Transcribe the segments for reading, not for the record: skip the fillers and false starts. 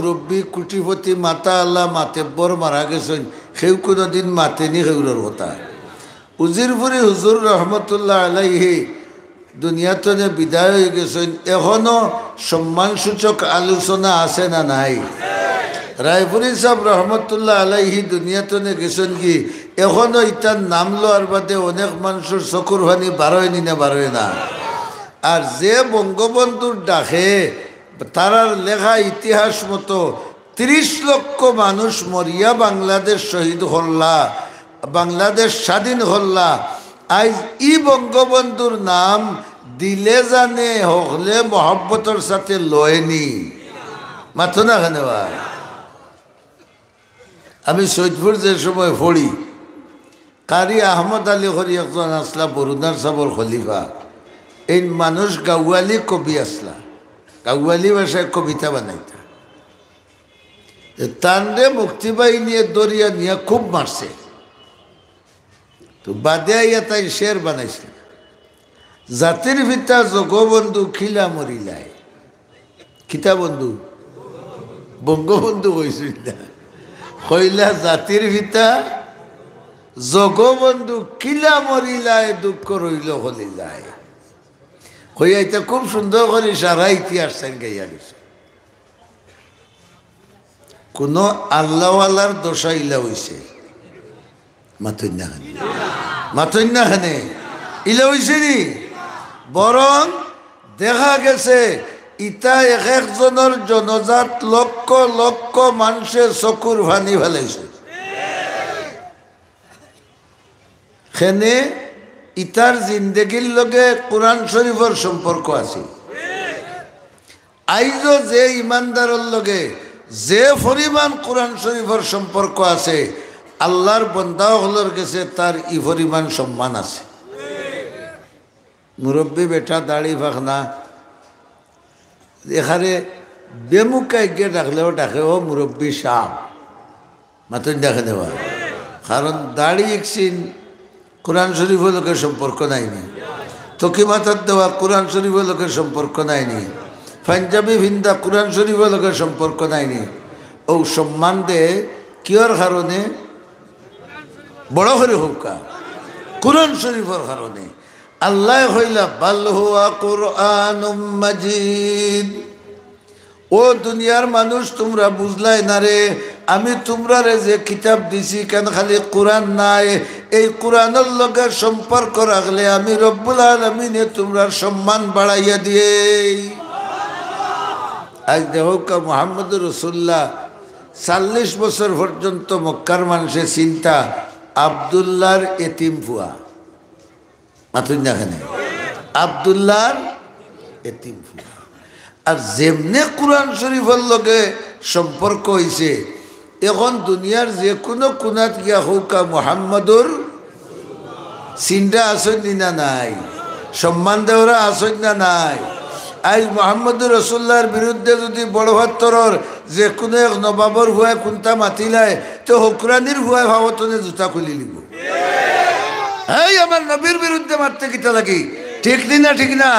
মুরব্বী কুটিপতি মাতা আল্লাহ মাতেব্বর মারা গেছেন সেও কোনোদিন মাতেনি সেগুলোর কথা উজিরপুরি হুজুর রহমতুল্লাহ আলাইহি দুনিয়াতে বিদায় হয়ে গেছেন এখনো সম্মানসূচক আলোচনা আছে না নাই রায়পুরি সাহেব রহমতুল্লাহ আলাইহি দুনিয়াতে গেছেন কি এখনো ইটার নাম লওয়ার বাদে অনেক মানুষের চকুর পানি বারোয়নি না বারোয় না আর যে বঙ্গবন্ধুর ডাকে তারার লেখা ইতিহাস মতো ৩০ লক্ষ মানুষ মরিয়া বাংলাদেশ শহীদ হল্লা বাংলাদেশ স্বাধীন হল্লা আজ ই বঙ্গবন্ধুর নাম দিলে জানে হলে মহব্বতর সাথে লয়নি মাথো না খানে ভাই আমি সৈয়দপুর যে সময় পড়ি কারি আহমদ আলী হরি একজন আসলা বরুদার সাবর খলিফা এই মানুষ গাওয়ালি কবি আসলা গাওয়ালি ভাষায় কবিতা বানাইতা তানরে মুক্তিবাহিনী দরিয়া নিয়ে খুব মারছে তো বাদে আইয়া তাই শের বানাইছে জাতির পিতা জগবন্ধু খিলা মরিলায় খিতা বন্ধু বঙ্গবন্ধু কইছিল না কইলা জাতির পিতা জগবন্ধু কিলা মরিলায় দুঃখ রইল হলিলায় হইয়া এটা খুব সুন্দর করে সারা ইতিহাস গাইয়া গেছে কোন আল্লাহওয়ালার দশা ইলা হইছে মাতন্যা খানে ইলা হইছে নি বরং দেখা গেছে ইটা এক একজনের জনজাত লক্ষ লক্ষ মানুষের চকুর ভানি ফেলাইছে সেনে ইটার জিন্দগির লগে কোরআন শরীফের সম্পর্ক আছে আইজো যে ইমানদারের লগে যে পরিমাণ কোরআন শরীফের সম্পর্ক আছে আল্লাহর বন্দাহলের কাছে তার ই পরিমাণ সম্মান আছে মুরব্বী বেটা দাড়ি ফাঁকনা এখানে বেমুকায় গিয়ে ডাকলেও ডাকে ও মুরব্বী সাপ মাতন দেখে দেওয়া কারণ দাড়ি একদিন কোরআন শরীফের লোকের সম্পর্ক নাইনি তকি মাথার দেওয়া কোরআন শরীফের লোকের সম্পর্ক নাইনি পাঞ্জাবি ভিন্দা কোরআন শরীফের লোকের সম্পর্ক নাইনি ও সম্মান দে কিয়র কারণে বড় করে হোকা কোরআন শরীফের কারণে আল্লাহ হইলা বাল হুয়া কুরআনুম মাজিদ ও দুনিয়ার মানুষ তোমরা বুঝলাই না রে আমি তোমরা রে যে কিতাব দিছি কেন খালি কোরআন নাই এই কোরআনের লগে সম্পর্ক রাখলে আমি রব্বুল আলামিনে তোমরা সম্মান বাড়াইয়া দিয়ে আজ দেখো মুহাম্মদুর রাসূলুল্লাহ 40 বছর পর্যন্ত মক্কার মানুষের চিন্তা আব্দুল্লাহর এতিম ফুয়া মাতুন দেখেন আব্দুল্লাহর এতিম ফুয়া আর যেমনে কোরআন শরীফের লগে সম্পর্ক হয়েছে এখন দুনিয়ার যে কোনো কোনাত গিয়া হৌকা মুহাম্মদুর চিন্তা আসন না নাই সম্মান দেওয়া আসন না নাই আজ মুহাম্মদুর রাসূলুল্লাহর বিরুদ্ধে যদি বড় ভাত্তরর যে কোনো এক নবাবর হুয়ায় কোনটা মাতিলায় তো হকরানির হুয়ায় ভাবতনে জুতা খুলি লিব এই আমার নবীর বিরুদ্ধে মারতে কিতা লাগি ঠিক না ঠিক না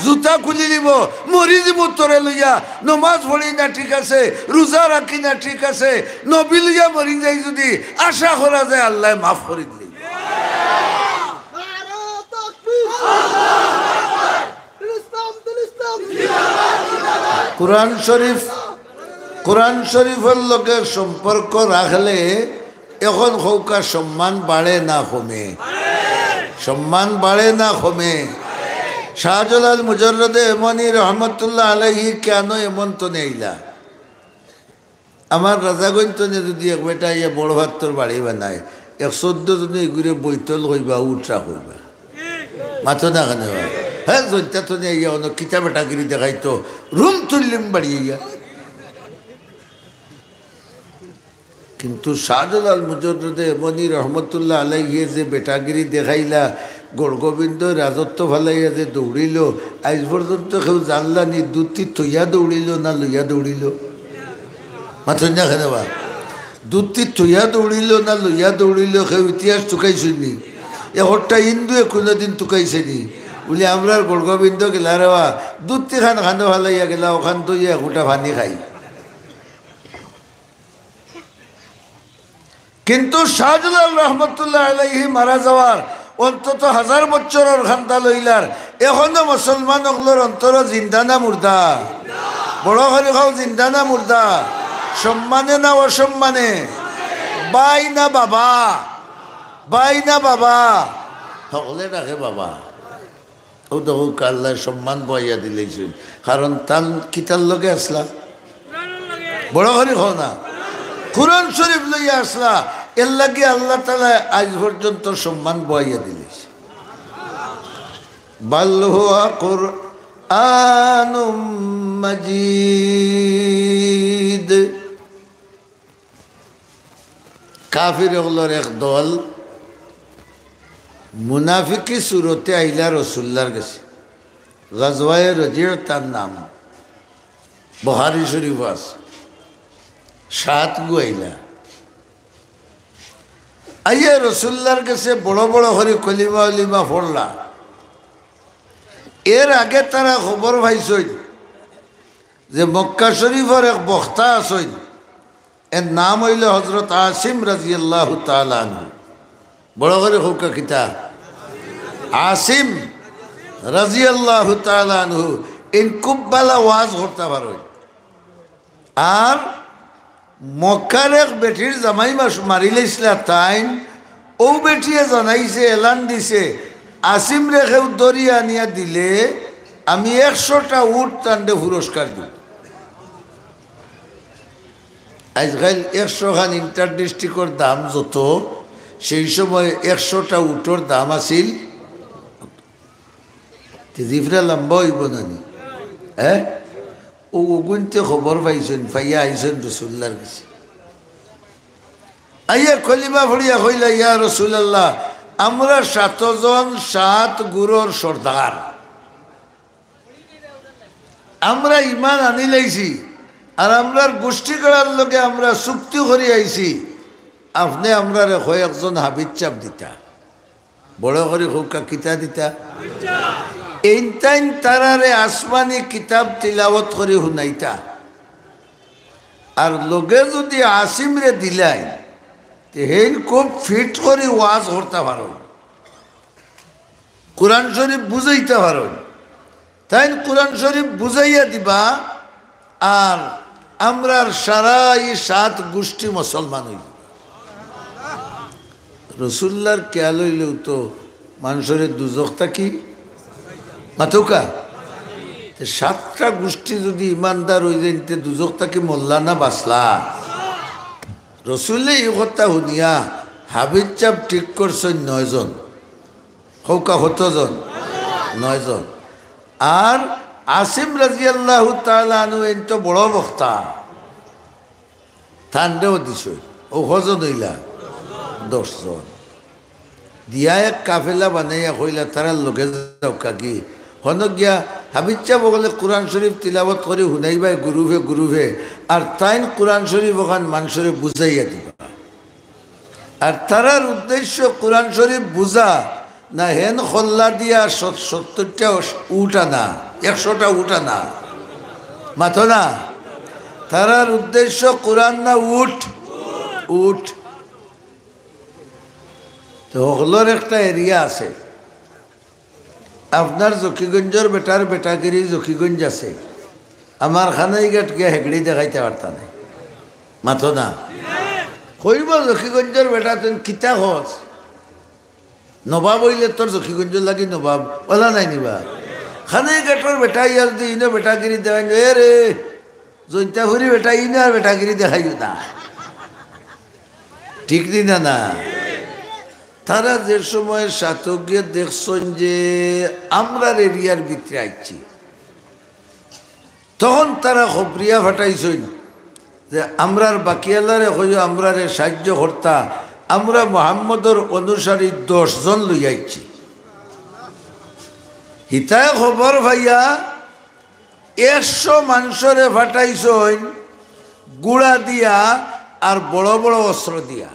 জুতা খুলি দিব মরি দিব তোরে লইয়া নমাজ পড়ি না ঠিক আছে রোজা রাখি না ঠিক আছে নবী লইয়া মরি যাই যদি আশা করা যায় আল্লাহ মাফ করে দিলেন কোরআন শরীফের লোকের সম্পর্ক রাখলে এখন হৌকা সম্মান বাড়ে না কমে সম্মান বাড়ে না কমে শাহজালাল মুজাররদে এমনি রহমতুল্লাহ আলাইহি কেন এমন তো নেইলা আমার রাজাগঞ্জ যদি এক বেটা ইয়ে বড় ভাত্তর বাড়ি বানায় 114 জনে ঘুরে বৈতল হইবা উঠা হইবা মাথো না কেন হ্যাঁ জনতা তো নিয়ে ইয়া অনেক কিতা বেটাগিরি দেখাইতো রুম তুললিম বাড়ি ইয়া কিন্তু শাহজালাল মুজাররদে এমনি রহমতুল্লাহ আলাইহি যে বেটাগিরি দেখাইলা গড়গোবিন্দ রাজত্ব ফালাইয়া যে দৌড়িল আজ পর্যন্ত কেউ জানলা নি দুটি থইয়া দৌড়িল না লইয়া দৌড়িল মাথা না খেলে বা দুটি থইয়া দৌড়িল না লইয়া দৌড়িল কেউ ইতিহাস টুকাইছনি এহরটা হিন্দুয়ে কোনোদিন টুকাইছে নি বলি আমরা গড়গোবিন্দ গেলা রেবা দুটি খান খানো ফালাইয়া গেলা ওখান তো ইয়া গোটা ভানি খাই কিন্তু শাহজালাল রহমতুল্লাহ আলাইহি মারা যাওয়ার অন্তত 1000 বছরের খান্দা লইলার এখনো মুসলমান হকলের অন্তর জিন্দা না মুর্দা? বড় করে খাও, জিন্দা না মুর্দা? সম্মানে না অসম্মানে? বাই না বাবা? বাই না বাবা? সকলে ডাকে বাবা। ও দেখো আল্লাহ সম্মান বইয়া দিলেছেন, কারণ তার কিতার লগে আসলা, বড় করে খাও না, কুরআন শরীফ লইয়া আসলা, এর লাগে আল্লাহ তাআলা আজ পর্যন্ত সম্মান বইয়া দিলেছে। বাল হুয়া কুরআনুম মাজিদ। কাফির হলোর এক দল মুনাফিকি সুরতে আইলা রসুল্লার কাছে, গাজওয়ায়ে রজির তার নাম, বুখারী শরীফ আছে। 7 আইলা আইয়া রসুল্লার কাছে বড় বড় করে কলিমা উলিমা পড়লা। এর আগে তারা খবর পাইছেন যে মক্কা শরীফের এক বক্তা আছেন, এর নাম হইল হযরত আসিম রাদিয়াল্লাহু তাআলা আনহু। বড় করে হোকা কিতা আসিম রাদিয়াল্লাহু তাআলা আনহু ইন খুব ভালো ওয়াজ করতে পারেন। আর মক্কার এক বেটির জামাই মারিলেছিল তাই, ও বেটিয়ে জানাইছে, এলান দিছে, আসিম রেখেও দরিয়া নিয়া দিলে আমি 100টা উট তান্ডে পুরস্কার দিব। আজকাল 100 খান ইন্টার ডিস্ট্রিক্টর দাম যত, সেই সময় 100টা উটোর দাম আছিল জিফরা লম্বা হইব নানি। হ্যাঁ, ও গুনতে খবর পাইছেন, পাইয়া আইছেন রসুল্লার কাছে। আইয়া কলিমা ফড়িয়া কইলা, ইয়া রসুল্লাহ, আমরা 7 জন 7 গুরুর সর্দার, আমরা ইমান আনি লাইছি, আর আমরার গোষ্ঠী করার লগে আমরা চুক্তি করে আইছি, আপনি আমরা কয়েকজন হাবিজ চাপ দিতা। বড় করে হোকা কিতা দিতা? এইটাইন তারারে আসমানি কিতাব তিলাওয়াত করে শুনাইতা, আর লগে যদি আসিম রে দিলাই হেন খুব ফিট করে ওয়াজ করতে পারো, কোরআন শরীফ বুঝাইতে পারো। তাই কোরআন শরীফ বুঝাইয়া দিবা, আর আমরা সারা এই 7 গোষ্ঠী মুসলমান হইব। রসুল্লার খেয়াল হইলেও তো মানুষের দুজকটা কি মাথুকা, 7টা গোষ্ঠী যদি ইমানদার হয়ে যায়, দুজকটা কি মোল্লা না বাসলা? রসুলে এই কথা শুনিয়া হাবিজ চাপ ঠিক করছেন 9 জন, হৌকা 7 জন, 9 জন। আর আসিম রাদিয়াল্লাহু তাআলা আনহু এন তো বড় বক্তা, ঠান্ডাও দিছে, ও হজন হইলা 10 জন দিয়া এক কাফেলা বানাইয়া কইলা তারা লগে যাও কাকি হন গিয়া হাবিজ চাপ বলে কোরআন শরীফ তিলাওয়াত করে শুনাইবাই গুরুভে গুরুভে, আর তাইন কোরআন শরীফ ওখান মানুষরে বুঝাইয়া দিবা। আর তারার উদ্দেশ্য কোরআন শরীফ বুঝা না, হেন খল্লা দিয়া 70টা উট আনা, 100টা উট আনা, মাথো না। তারার উদ্দেশ্য কোরআন না উট, উট। তো হকলোর একটা এরিয়া আছে, আপনার জকিগঞ্জের বেটার বেটাগিরি জকিগঞ্জ আছে, আমার খানাইঘাট গিয়া হেগড়ি দেখাইতে পারতা নাই, মাথো না। কইব জকিগঞ্জের বেটা তুই কিতা হস, নবাব হইলে তোর জকিগঞ্জ লাগি নবাব ওলা নাই নিবা। খানাইঘাটর বেটা ইয়া যদি ইনো বেটাগিরি দেখাই, এ রে জৈন্তাপুরি বেটা ইনো আর বেটাগিরি দেখাইও না, ঠিক দিনা না। তারা যে সময় সাতকে দেখছেন যে আমরার এরিয়ার ভিতরে আইছি, তখন তারা খবরিয়া ফাটাইছেন যে আমরার বাকিয়ালারে হইয়া আমরারে সাহায্য কর্তা, আমরা মুহাম্মদর অনুসারী 10 জন লইয়াইছি। হিতায় খবর ভাইয়া 100 মানুষরে ফাটাইছেন গুড়া দিয়া আর বড় বড় অস্ত্র দিয়া।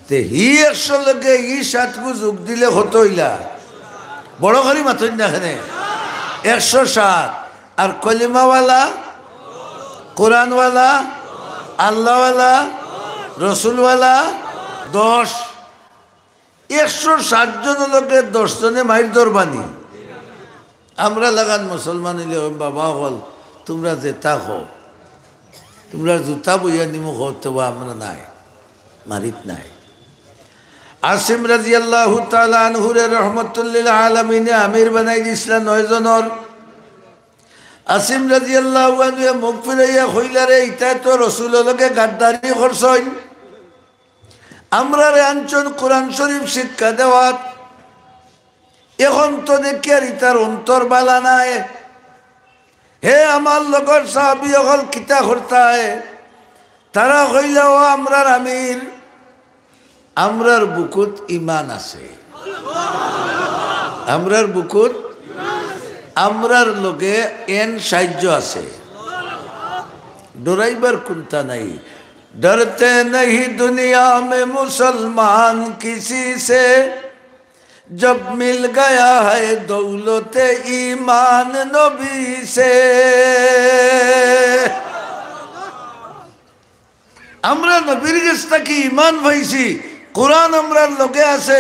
তে হি 100 লগে ই 7 যোগ দিলে হতো হইলা বড় করি মাথুন দেখেনে 107। আর কলিমাওয়ালা, কোরআনওয়ালা, আল্লাহওয়ালা রসুলওয়ালা 10। 160 জন লোকে 10 জনে মাইর দরবানি। আমরা লাগান মুসলমান হইলে বাবা হল তোমরা জেতা হো, তোমরা জুতা বইয়া নিমুখ হতে আমরা নাই, মারিত নাই। আসিম রাদিয়াল্লাহু তাআলা আনহুরে রহমাতুল্লিল আলামিনে আমির বানাই দিছিলেন 9 জনের। আসিম রাদিয়াল্লাহু আনহু মুখ ফিরাইয়া কইলারে ইটা তো রাসূলের লগে গাদ্দারি করছইন, আমরারে আনছন কোরআন শরীফ শিক্ষা দেওয়াত, এখন তো দেখি আর ইতার অন্তর বালা নাই। হে আমার লগর সাহাবী হল কিতা করতায়, তারা কইলা ও আমরার আমির, আমরার বুকুত ইমান আছে, আমরার বুকুত আমরার লগে এন সাহায্য আছে, ডরাইবার কোনটা নাই। डरते नहीं दुनिया में मुसलमान किसी से, जब मिल गया है दौलत ईमान नबी से। আমরা নবীর কাছ থেকে ঈমান পাইছি, কোরআন আমরার লগে আছে,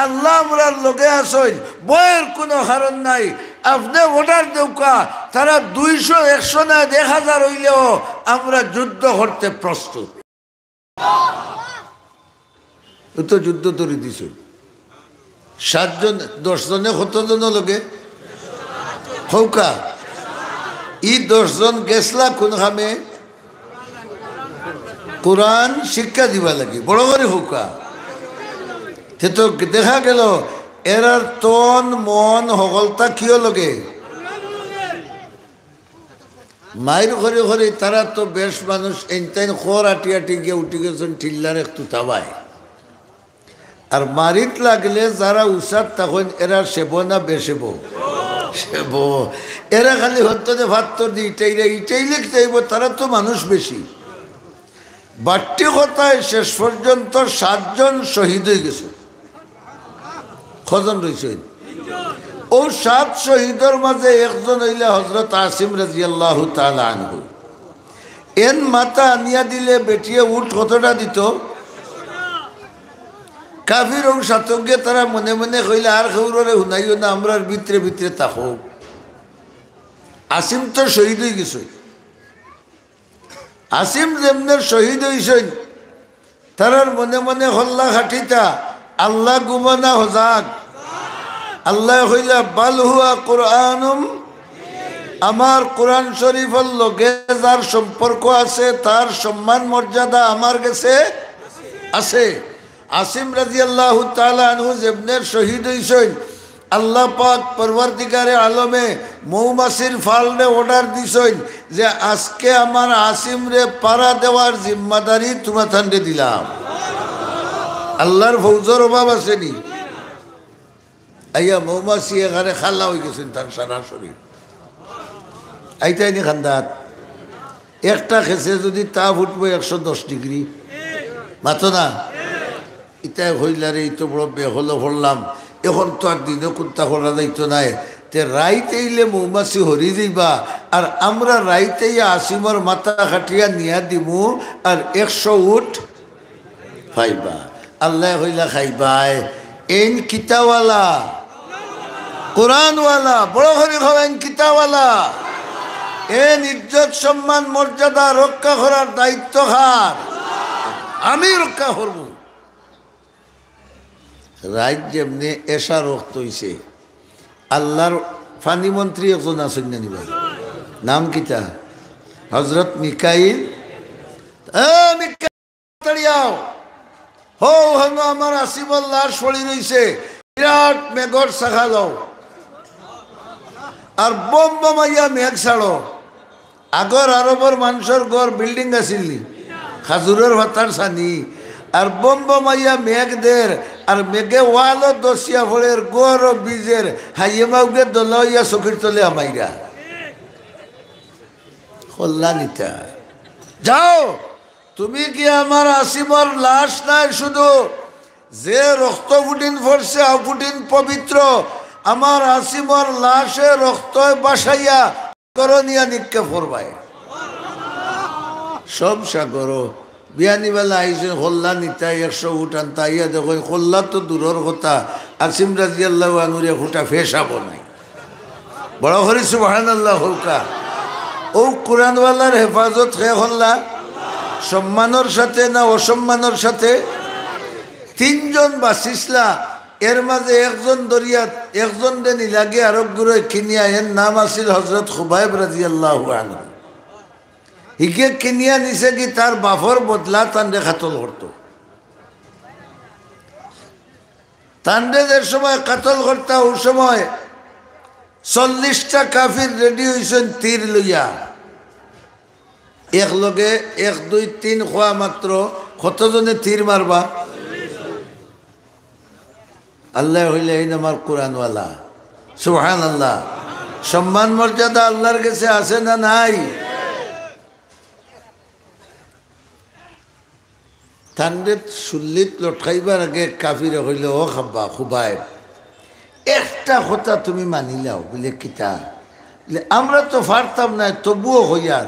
আল্লাহ আমরার লগে আছেন, বয়ের কোনো কারণ নাই। আপনি অর্ডার দেউকা তারা 200 100 না 1000 হইলেও আমরা যুদ্ধ করতে প্রস্তুত। তো যুদ্ধ তরি দিছে 7 জন 10 জনে কত জন লগে হৌকা, ই 10 জন গেছলা কোন খামে কোরআন শিক্ষা দিবা লাগে, বড় করে হৌকা। তে তো দেখা গেল এরার তন মন হগলতা কিয় লগে মায়ের ঘরে ঘরে। তারা তো বেশ মানুষ এনতাইন খর আটি আটি গিয়ে উঠে গেছেন ঠিল্লার একটু তাবায়। আর মারিত লাগলে যারা উষার তখন এরা সেব না বেসেব সেব, এরা খালি হতো যে ভাত তো ইটাই লিখতেইব, তারা তো মানুষ বেশি। বাট্টি কথায় শেষ পর্যন্ত 7 জন শহীদ হয়ে গেছে। কজন রয়েছে? ও 7 শহীদের মাঝে একজন হইলে হযরত আসিম রাদিয়াল্লাহু তাআলা আনহু। এন মাথা আনিয়া দিলে বেটিয়ে উঠ কতটা দিত? কাফির ও সাতজ্ঞে তারা মনে মনে কইলে আর খবরে শুনাইও না, আমরা ভিতরে ভিতরে তাকো। আসিম তো শহীদ হয়ে গেছে। আসিম যেমনে শহীদ হয়েছেন, তারার মনে মনে হল্লা খাটিতা আল্লাহ গুমানা হজাক। আল্লাহ হইলা বাল হুয়া কোরআনুম, আমার কোরআন শরীফের লগে যার সম্পর্ক আছে তার সম্মান মর্যাদা আমার কাছে আছে। আসিম রাদিয়াল্লাহু তাআলা আনহু যেমনের শহীদ হইছেন, আল্লাহ পাক পরওয়ারদিগারে আলমে মৌমাছির ফালরে অর্ডার দিছেন যে আজকে আমার আসিম রে পাড়া দেওয়ার জিম্মাদারি তোমার থান্ডে দিলাম। আল্লাহর ফৌজর অভাব আসেনি। আইয়া মৌমাছি এখানে খাল্লা হয়ে গেছেন তার সারা শরীর। আইতাইনি খান্দাত একটা খেসে যদি তা ফুটবো 110 ডিগ্রি মাতো না। ইটাই হইলারে এই তো বড় বেহলো ভরলাম, এখন তো আর দিনে কুত্তা করা যাইতো নাই। তে রাইতে ইলে মৌমাছি হরি দিবা, আর আমরা রাইতে আসিমর মাথা খাটিয়া নিয়া দিমু, আর 100 উঠ খাইবা। আল্লাহ হইলা খাইবাই এন কিতাওয়ালা কোরআনওয়ালা, বড় করে খাবেন কিতাওয়ালা। এন ইজ্জত সম্মান মর্যাদা রক্ষা করার দায়িত্ব কার? আমি রক্ষা করব। রাত যেমনি এসা রক্ত হইছে, আল্লাহর ফানি মন্ত্রী একজন আছেন না নিবা, নাম কিতা? হযরত মিকাইল। মিকাইল হো হন আমার আসিমর লাশ পড়ি রইছে, বিরাট মেঘর শাখা লও আর বোম বোমাইয়া মেঘ ছাড়ো। আগর আরবর মানুষের গড় বিল্ডিং আসিল খাজুরের ভাতার সানি, আর বোম বোমাইয়া মেঘ দের, আর মেঘে ওয়ালো দশিয়া ফলের গড় ও বীজের হাইয়ে মাউকে দলাইয়া চকির তলে আমাইরা কল্যাণিতা। যাও তুমি কি আমার আসিমর লাশ নাই, শুধু যে রক্ত ফুটিন ফরছে ফুটিন পবিত্র, আমার আসিমর লাশে রক্ত বাসাইয়া করনিয়া নিক্ষেপ করবাই। সব সাগর বিয়ানিবেলা আইসেন খোল্লা নিতা 100 উট আনতা ইয়া দেখো খোল্লা তো দূরের কথা আসিম রাদিয়াল্লাহু আনহুরে হুটা ফেসাবো নাই বড় করে সুবহানাল্লাহ হুকা ও কোরআনওয়ালার হেফাজত হে খোল্লা সম্মানের সাথে না অসম্মানের সাথে তিনজন বাসিসলা এর মাঝে একজন দরিয়াত একজন দেনি লাগে আরব গুরু কিনিয়া এর নাম আছিল হযরত খুবাইব রাদিয়াল্লাহু আনহু হিকে কিনিয়া নিছে কি তার বাফর বদলা তান্ডে কাতল করতো তান্ডে যে সময় কাতল করতা ওই সময় 40টা কাফির রেডি হইছেন তীর লইয়া এক লগে 1 2 3 খোয়া মাত্র কতজনে তীর মারবা আল্লাহ হইলে এই আমার কোরআনওয়ালা সুবহানাল্লাহ সম্মান মর্যাদা আল্লাহর কাছে আছে না নাই তান্ডে সুল্লিত লটকাইবার আগে কাফিরে হইলে ও খাব্বা খুবাইব একটা কথা তুমি মানিলাও বলে কিতা আমরা তো পারতাম না তবুও হইয়ার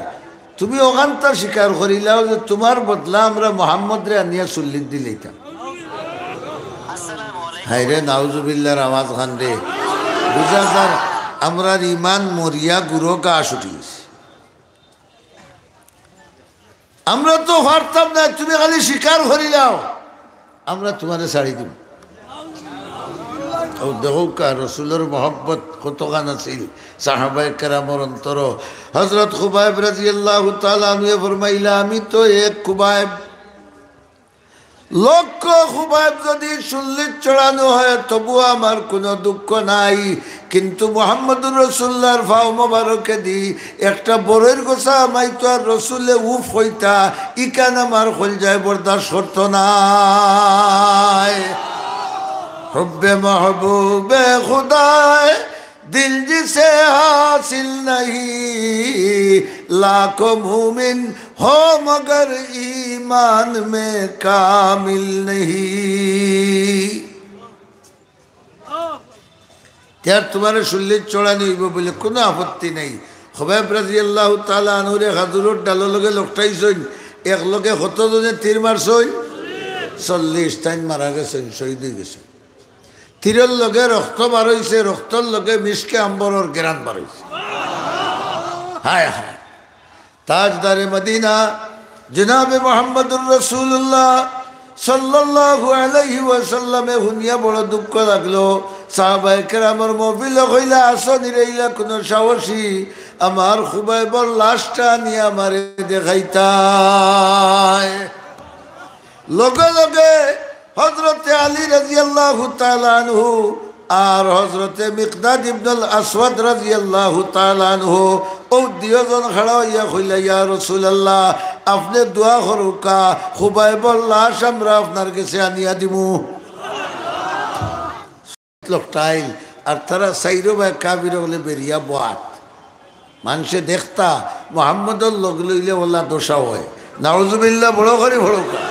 তুমি ওখানটা স্বীকার করিলাও যে তোমার বদলা আমরা মোহাম্মদ রে আনিয়া সুল্লিত দিলেইতাম হাই রে নাউজুবিল্লাহর আওয়াজ খান রে বুঝা যার আমরার ইমান মরিয়া গুরো গাছ উঠিয়েছে আমরা তো পারতাম না তুমি খালি স্বীকার করিলাও আমরা তোমারে ছাড়ি দিব দেখো কা রসুলের মহব্বত কতখান আছিল সাহাবায়ে কেরামের অন্তর হযরত খুবাইব রাদিয়াল্লাহু তাআলা আনহু ফরমাইলা আমি তো এক খুবাইব লক্ষ খুবাইব যদি সুল্লিত চড়ানো হয় তবু আমার কোনো দুঃখ নাই কিন্তু মুহাম্মদুর রাসূলুল্লাহর ফাও মোবারকে দি একটা বড়ের গোছা মাইতো আর রসুলে উফ হইতা ইকান আমার কলজায় বরদাস্ত করত নাই হুব্বে মাহবুবে খুদায় दिल जिसे हासिल नहीं लाखों मुमिन हो मगर ईमान में कामिल नहीं यार तुम्हारे सुल्लित चौड़ानी हुई बोले কোনো আপত্তি নাই খুবাইব রাদিয়াল্লাহু তাআলা আনহুরে হাজুরত ডালো লগে লকটাইছইন এক লগে কতজনে তীর মারছইন 40 টাইম মারা গেছেন শহীদ হয়ে গেছে তীরের লগে রক্ত বার হইছে রক্তর লগে মিশকে আম্বরের গেরান বার হইছে হায় হায় তাজদারে মদিনা জনাবে মুহাম্মদুর রাসূলুল্লাহ সাল্লাল্লাহু আলাইহি ওয়াসাল্লামে হুনিয়া বড় দুঃখ লাগলো সাহাবায়ে কেরামের মহফিল কইলা আসো নিরাইলা কোন সাহসী আমার খুবাইবর লাশটা নিয়ে আমারে দেখাইতায় লগে লগে হযরতে আলী রাদিয়াল্লাহু তাআলা আনহু আর হযরতে মিকদাদ ইবনুল আসওয়াদ রাদিয়াল্লাহু তাআলা আনহু ও দুইজন খড়া হইয়া কইলা ইয়া রাসূলুল্লাহ আপনি দোয়া করুকা খুবাইবর লাশ আমরা আপনার কাছে আনিয়া দিমু লোকটাইল আর তারা সাইরো ভাই কাবির বলে বেরিয়া বাত মানুষে দেখতা মুহাম্মদুর লোক লইলে ওলা দোষা হয় নাউজুবিল্লাহ বড় করে ভড়কা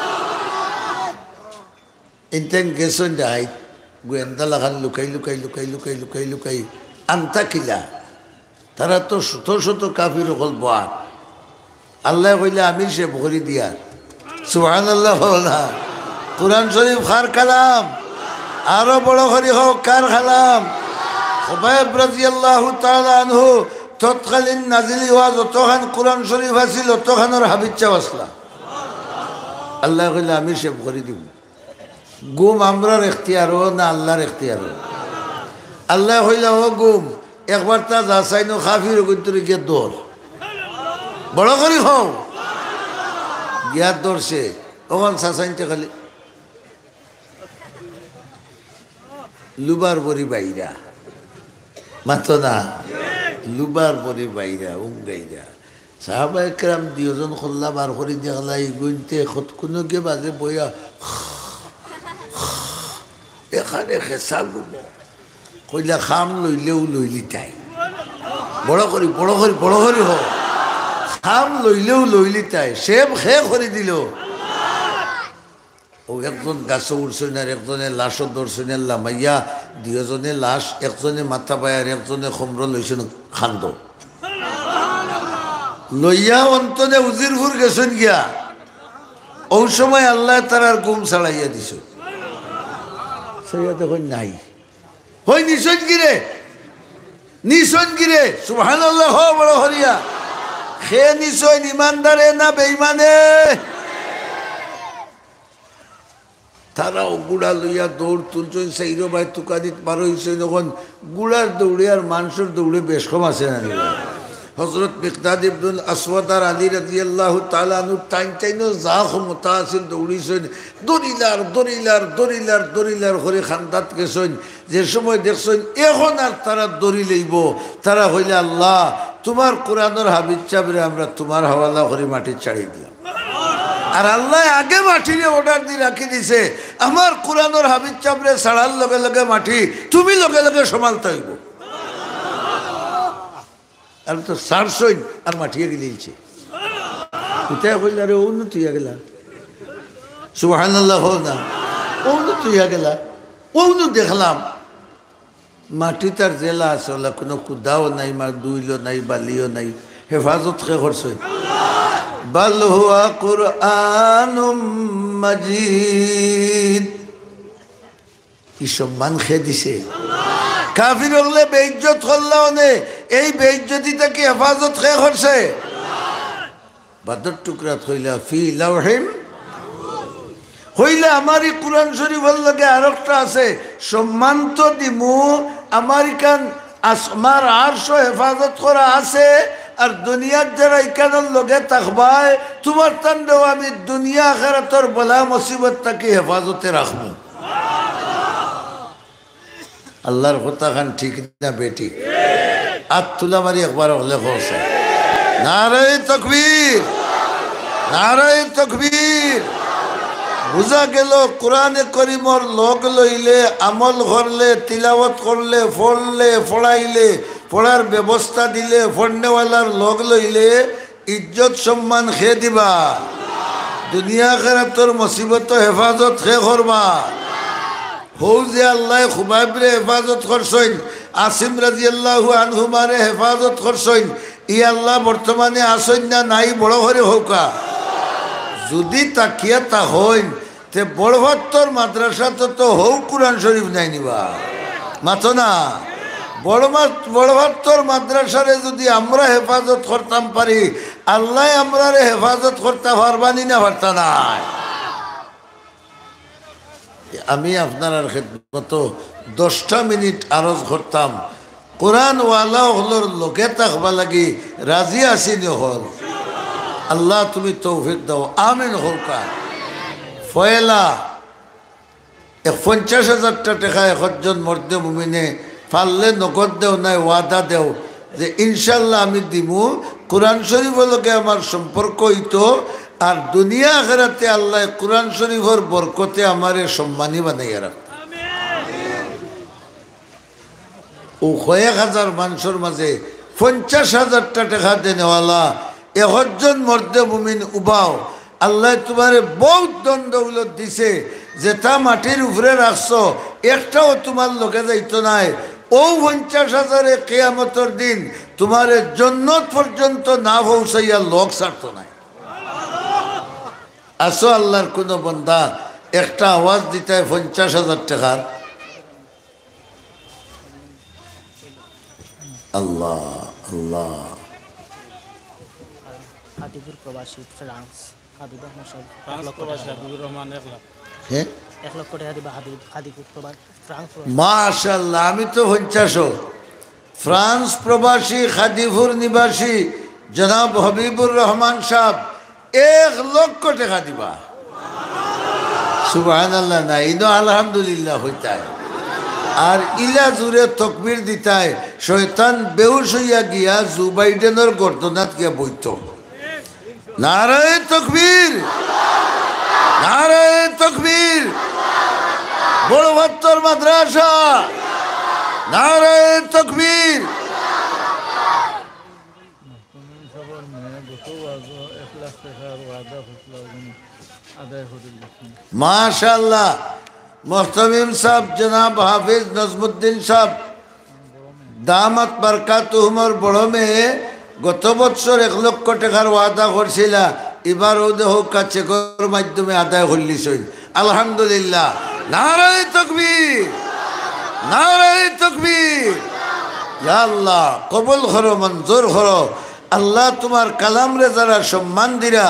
ইনতেন গেছেন যাই গোয়েন্দা লাগান লুকাই লুকাই লুকাই লুকাই লুকাই লুকাই আনতা কিলা তারা তো শত শত কাফির হল বাত আল্লাহ কইলে আমি সে ভরি দিয়ার সুবহানাল্লাহ বলা কুরআন শরীফ খার কালাম আরো বড় করে হোক কার কালাম খুবাইব রাদিয়াল্লাহু তাআলা আনহু তৎকালীন নাজিল হওয়া যতখান কুরআন শরীফ আছিল ততখানের হাবিচ্ছা আসলা আল্লাহ কইলে আমি সে ভরি দিব গুম আমরার এখতিয়ারও না আল্লাহর এখতিয়ারও আল্লাহ হইলা ও গুম একবার তা যাচাই নো কাফির কিন্তু গিয়ে দৌড় বড় করি হও গিয়া দৌড়ছে ওখান চাচাইতে খালি লুবার বরি বাইরা মাতো না লুবার বরি বাইরা উঙ্গাইরা সাহাবায়ে কেরাম দুইজন খোল্লা বার করে দেখলা গুনতে কোনো কে বাজে বইয়া এখানে খেসা গুম কইলা খাম লইলেও লইলি তাই বড় করি বড় করি বড় করি হোক খাম লইলেও লইলি তাই সেব খে করে দিল ও একজন গাছে উঠছেন আর একজনে লাশও ধরছেন লামাইয়া দুজনে লাশ একজনে মাথা পায় আর একজনে খমর লইছেন খান্দ লইয়া অন্তনে উজিরপুর গেছেন গিয়া ওই সময় আল্লাহ তারার ঘুম ছাড়াইয়া দিছ সেটা তখন নাই হই নিশন গিরে সুবহানাল্লাহ হো বড় হরিয়া খে নিশন ইমানদারে না বেঈমানে তারাও গুড়া লইয়া দৌড় তুলছেন সেইরো ভাই তুকাদিত পারো হইছে যখন গুড়ার দৌড়ে আর মানুষের দৌড়ে বেশ কম আছে না হযরত মিকদাদ ইবনুল আসওয়াদ আর আলী রাদিয়াল্লাহু তাআলা আনহু টাইনো যা ক্ষমতা আছিল দৌড়িছেন দরিলার করে খান্দাত গেছেন যে সময় দেখছেন এখন আর তারা দড়ি লইব তারা হইলে আল্লাহ তোমার কোরআনের হাবিব চাবরে আমরা তোমার হাওয়ালা করে মাটি ছাড়িয়ে দিলাম আর আল্লাহ আগে মাটিরে অর্ডার দিয়ে রাখি দিছে আমার কোরআনের হাবিব চাবরে ছাড়ার লগে লগে মাটি তুমি লগে লগে সমালতে হইব আর তো সারসইন আর মাঠিয়ে গেলিছে কোথায় কইল আরে উন্নতি হয়ে গেলা সুবহানাল্লাহ হো না উন্নতি হয়ে গেলা ওনু দেখলাম মাটি তার জেলা আছে ওলা কোনো কুদাও নাই মা দুইলো নাই বালিও নাই হেফাজত কে করছে বাল হুয়া কুরআনুম মাজিদ কি সম্মান খেয়ে দিছে কাফির হলে বেইজ্জত করলেও নে এই বেইজ্জতিটা কি হেফাজত কে করছে বাদর টুকরা থইলা ফি লাওহিম হইলে আমারই কোরআন শরীফের লগে আরেকটা আছে সম্মান তো দিমু আমেরিকান আসমার আরশ হেফাজত করা আছে আর দুনিয়ার যারা ইকানের লগে থাকবায় তোমার তান্ডেও আমি দুনিয়া আখিরাতের বলা মুসিবত তাকে হেফাজতে রাখবো আল্লাহর কথা খান ঠিক না বেটি আত তুলা মারি একবার হলে খোসা নারায়ে তাকবীর বুঝা গেল কোরআনে করিমর লোক লইলে আমল করলে তিলাওয়াত করলে পড়লে পড়াইলে পড়ার ব্যবস্থা দিলে পড়নেওয়ালার লোক লইলে ইজ্জত সম্মান খেয়ে দিবা দুনিয়া আখিরাতের মুসিবত হেফাজত খে করবা হৌ যে আল্লাহ খুবাইবরে হেফাজত করছেন আসিম রাদিয়াল্লাহু আনহু মারে হেফাজত করছেন ই আল্লাহ বর্তমানে আসেন না নাই বড় করে হৌকা যদি তাকিয়া তা হইন তে বড়ভাত্তর মাদ্রাসা তো হৌ কোরআন শরীফ নাই নিবা মাথো না বড়ভাত্তর মাদ্রাসারে যদি আমরা হেফাজত করতাম পারি আল্লাহ আমরারে হেফাজত করতে পারবানি না পারতা নাই আমি আপনার খেদমত 10টা মিনিট আরজ করতাম কোরআন ওয়ালা হলর লোকে থাকবা লাগি রাজি আসিনি হল আল্লাহ তুমি তৌফিক দাও আমিন হোকা ফয়লা 50,000 টাকা একজন মর্দে মুমিনে পারলে নগদ দেও নাই ওয়াদা দেও যে ইনশাল্লাহ আমি দিমু কোরআন শরীফের লগে আমার সম্পর্ক হইতো আর দুনিয়া আখিরাতে আল্লাহ কোরআন শরীফের বরকতে আমারে সম্মানী বানাইয়া রাখত ও 1,000 মানুষের মাঝে 50,000 টাকা দেনেওয়ালা একজন মর্দে মুমিন উবাও আল্লাহ তোমারে বহুত দণ্ডগুলো দিছে যেটা মাটির উপরে রাখছো একটাও তোমার লোকে যাইতো নাই ও 50,000 কিয়ামতের দিন তোমারে জান্নাত পর্যন্ত না পৌঁছাইয়া লোক ছাড়তো নাই আসো আল্লাহর কোন বান্দা একটা আওয়াজ দিতে 50,000 টাকার আল্লাহ আল্লাহ হাদিপুর প্রবাসী ফ্রান্স হাবিব আহমদ সাহেব 1 লক্ষ হাবিবুর রহমান 1 লাখ হ্যাঁ 1 লক্ষ টাকা দিবা হাদিপুর প্রবাসী ফ্রান্স মাশাআল্লাহ আমি তো 50 ফ্রান্স প্রবাসী হাদিপুর নিবাসী জনাব হাবিবুর রহমান সাহেব 1 লক্ষ টাকা দিবা সুবহানাল্লাহ না ইনো আলহামদুলিল্লাহ হইতায় আর ইলা জুড়ে তকবীর দিতায় শয়তান বেহুশ হইয়া গিয়া জো বাইডেনের গর্দনাত গিয়া বইত নারায়ে তাকবীর নারায়ে তাকবীর বড়ভাত্তর মাদ্রাসা নারায়ে তাকবীর মাশাআল্লাহ মোহতামিম সাহেব জনাব হাফিজ নজমুদ্দিন সাহেব দামাত বরকাতুহুমর বড় মেয়ে গত বছর 1 লক্ষ টাকার ওয়াদা করছিলা এবারও দেহ কাছে কর মাধ্যমে আদায় করলিছই আলহামদুলিল্লাহ। নারায়ে তাকবীর, নারায়ে তাকবীর। ইয়া আল্লাহ কবুল করো, মঞ্জুর করো। আল্লাহ তোমার কালামরে যারা সম্মান দিরা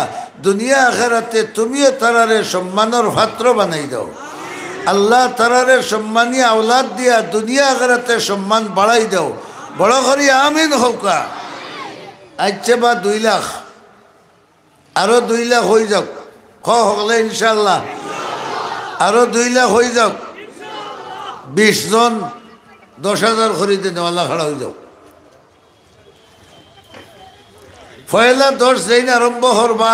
দুনিয়া আখিরাতে তুমিও তারারে সম্মানের পাত্র বানাই দাও। আল্লাহ তারারে সম্মানী আওলাদ দিয়া দুনিয়া আখিরাতে সম্মান বাড়াই দাও। বড় করি আমিন হোকা। আচ্ছা বা 2 লাখ, আরো 2 লাখ হয়ে যাক, হলে ইনশাল্লাহ আরো 2 লাখ হয়ে যাক। 20 জন 10,000 খরিদে নেওয়ালা খাড়া হয়ে যাও। পয়লা 10 যেদিন আরম্ভ করবা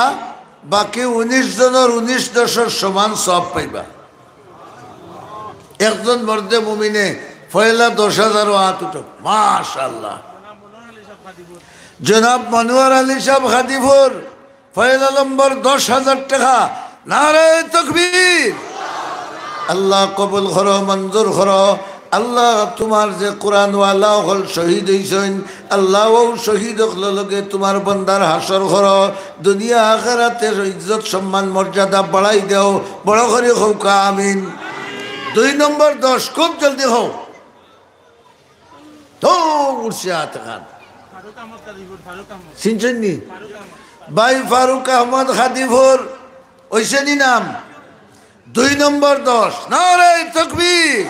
বাকি 19 জনের 19 10 সমান সব পাইবা। একজন মর্দে মুমিনে পয়লা 10,000 হাত উঠো মাশাআল্লাহ। জনাব মনোয়ার আলী সাহেব খাদিপুর পয়লা নম্বর 10,000 টাকা। নারায়ে তাকবীর। আল্লাহ কবুল করো, মঞ্জুর করো। আল্লাহ তোমার যে কোরআনওয়ালা হল শহীদ হইছেন, আল্লাহ ও শহীদ লগে তোমার বন্দার হাসর করো। দুনিয়া আখিরাতের ইজ্জত সম্মান মর্যাদা বাড়াই দাও। বড় করে হোক আমিন। 2 নম্বর 10 খুব জলদি হোক তো উঠছে হাত খান সিনচন্নি ভাই ফারুক আহমদ খাদিপুর ওইসেনি নাম। 2 নম্বর 10 নারায়ে তাকবীর।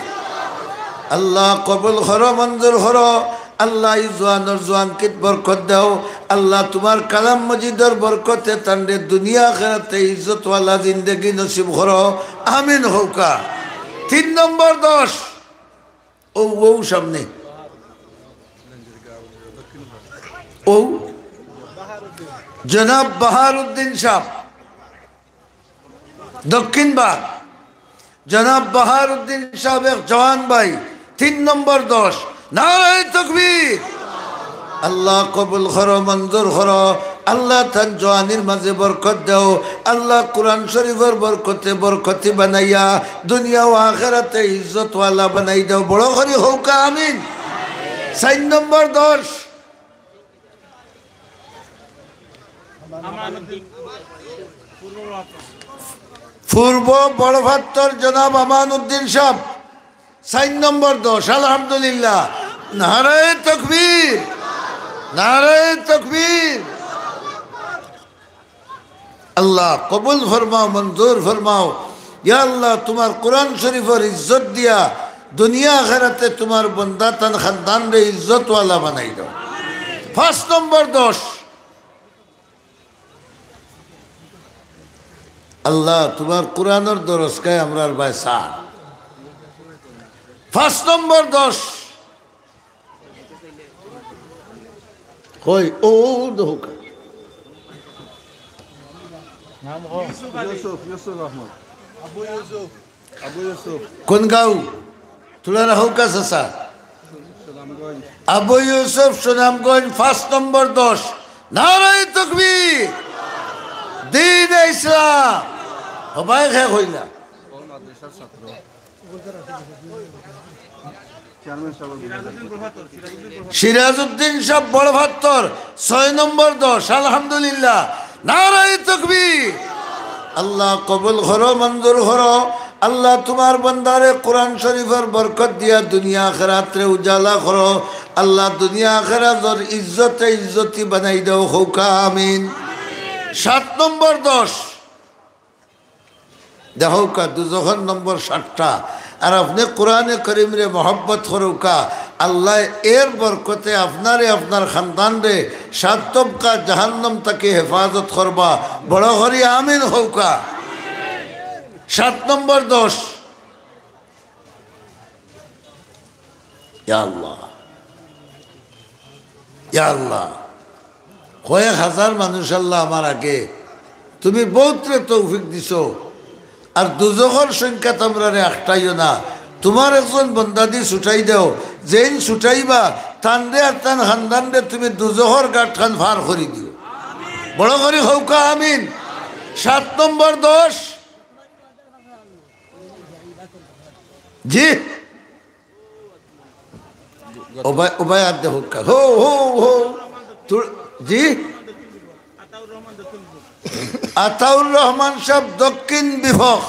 আল্লাহ কবুল করো, মঞ্জুর করো। আল্লাহ জোয়ানোর জোয়ান কিত বরকত দাও। আল্লাহ তোমার কালাম মজিদের বরকতে তান্ডে দুনিয়া আখিরাতে ইজ্জতওয়ালা জিন্দেগি নসিব করো আমিন হোকা। 3 নম্বর 10 ও সামনে ও জনাব বাহারউদ্দিন সাহেব দক্ষিণ বাগ। জনাব বাহারউদ্দিন সাহেব এক জওয়ান ভাই। 3 নম্বর 10 নারায়ে তাকবীর। আল্লাহ কবুল করো, মঞ্জুর করো। আল্লাহ তার জওয়ানির মাঝে বরকত দাও। আল্লাহ কোরআন শরীফের বরকতে বরকতি বানাইয়া দুনিয়া ও আখিরাতে ইজ্জতওয়ালা বানাই দাও। বড় করে হোক আমিন। 4 নম্বর 10 পূর্ব বড়ভাত্তর জনাব আমানউদ্দিন সাহেব। 4 নম্বর 10 আলহামদুলিল্লাহ। নারায়ে তাকবীর, নারায়ে তাকবীর। আল্লাহ কবুল ফরমাও, মঞ্জুর ফরমাও। ইয়া আল্লাহ তোমার কোরআন শরীফের ইজ্জত দিয়া দুনিয়া আখিরাতে তোমার বন্দা তান খানদান রে ইজ্জতওয়ালা বানাই দাও। 5 নম্বর 10 আল্লাহ তোমার কোরআনের দরজকায় আমরার ভাই সার। 5 নম্বর 10 কই ও দোকা নাম হো ইউসুফ আহমদ আবু ইউসুফ কোন গাঁও তুলারা হোকা চাচা আবু ইউসুফ সুনামগঞ্জ। 5 নম্বর 10 নারায়ে তাকবীর। দিন ইসলাম হবাই খে হইলা সিরাজউদ্দিন সাহেব বড়ভাত্তর 6 নম্বর 10 আলহামদুলিল্লাহ। নারায়ে তাকবীর। আল্লাহ কবুল করো, মঞ্জুর করো। আল্লাহ তোমার বন্দারে কোরআন শরীফের বরকত দিয়া দুনিয়া আখিরাতে উজালা করো। আল্লাহ দুনিয়া আখিরাতের ইজ্জতে ইজ্জতি বানাই দাও হোকা আমিন। 7 নম্বর 10 দেখো কা দুজোহর নম্বর 7টা। আর আপনি কোরআনে করিম রে মোহব্বত করুকা আল্লাহ এর বরকতে আপনারে আপনার খানদান রে 7 তবকা জাহান্নাম থেকে হেফাজত করবা। বড় হরি আমিন হৌকা। 7 নম্বর 10 ইয়া আল্লাহ, ইয়া আল্লাহ। কয়েক হাজার মানুষ আল্লাহ আমার আগে তুমি বহুতরে তৌফিক দিছো। আর দুজখর সংখ্যা তোমরা একটাইও না। তোমার একজন বন্দাদি ছুটাই দেও, যেন ছুটাইবা তানরে আর তান খানদান রে তুমি দুজখর গাঁট খান ফার করে দিও। বড় করে হৌকা আমিন। 7 নম্বর 10 জি ওবাই আর দে হৌকা হো হো হো জি আতাউর রহমান সাহেব দক্ষিণ বিভাগ,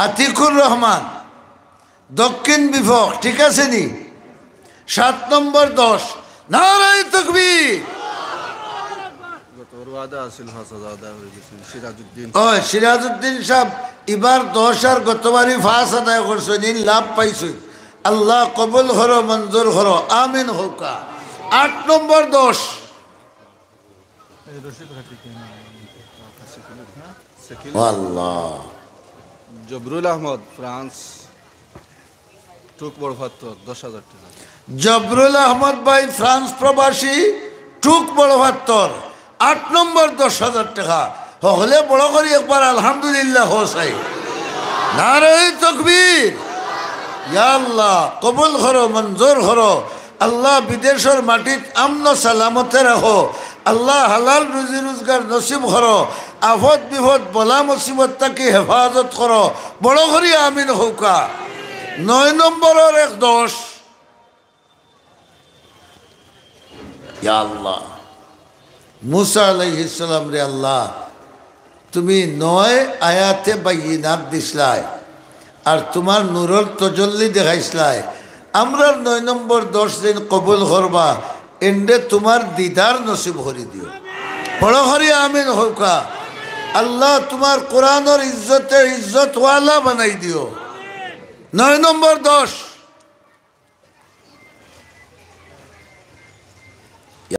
আতিকুর রহমান দক্ষিণ বিভাগ, ঠিক আছে নি? 7 নম্বর 10। নারায়ে তাকবীর। গতবার ওয়াদা আছিল 5,000 আদায় হয়ে গেছে। সিরাজউদ্দিন ও সিরাজউদ্দিন সাহেব এবার 10 আর গতবারই 5 আদায় করছেন, ইন লাভ পাইছেন। আল্লাহ কবুল করো, মঞ্জুর করো, আমিন হোকা। 8 নম্বর 10। সেকেন্ড আল্লাহ জবরুল আহমদ ফ্রান্স টুক বড় ফাত্তর 10,000 টাকা। জবরুল আহমদ ভাই ফ্রান্স প্রবাসী, টুক বড় ভাত্তর, 8 নম্বর 10,000 টাকা। হলে বড় করি একবার আলহামদুলিল্লাহ হোসাই। নারায়ে তাকবীর। ইয়া আল্লাহ কবুল করো, মঞ্জুর করো। আল্লাহ বিদেশের মাটিত আমন সালামতে রাখো। আল্লাহ হালাল রুজি রোজগার নসিব করো। আফত বিপদ বলা মুসিবত তাকে হেফাজত করো। বড় করি আমিন হৌকা। 9 নম্বরের 10। ইয়া আল্লাহ মুসা আলাইহিস সালাম রে আল্লাহ তুমি 9 আয়াতে বাইয়িনাত দিছলাই আর তোমার নূরের তজল্লি দেখাইছলাই। আমরা 9 নম্বর 10 দিন কবুল করবা, এন্ডে তোমার দিদার নসিব করি দিও। বড় করি আমিন হোকা। আল্লাহ তোমার কোরআনের ইজ্জতে ইজ্জতওয়ালা বানাই দিও। 9 নম্বর 10।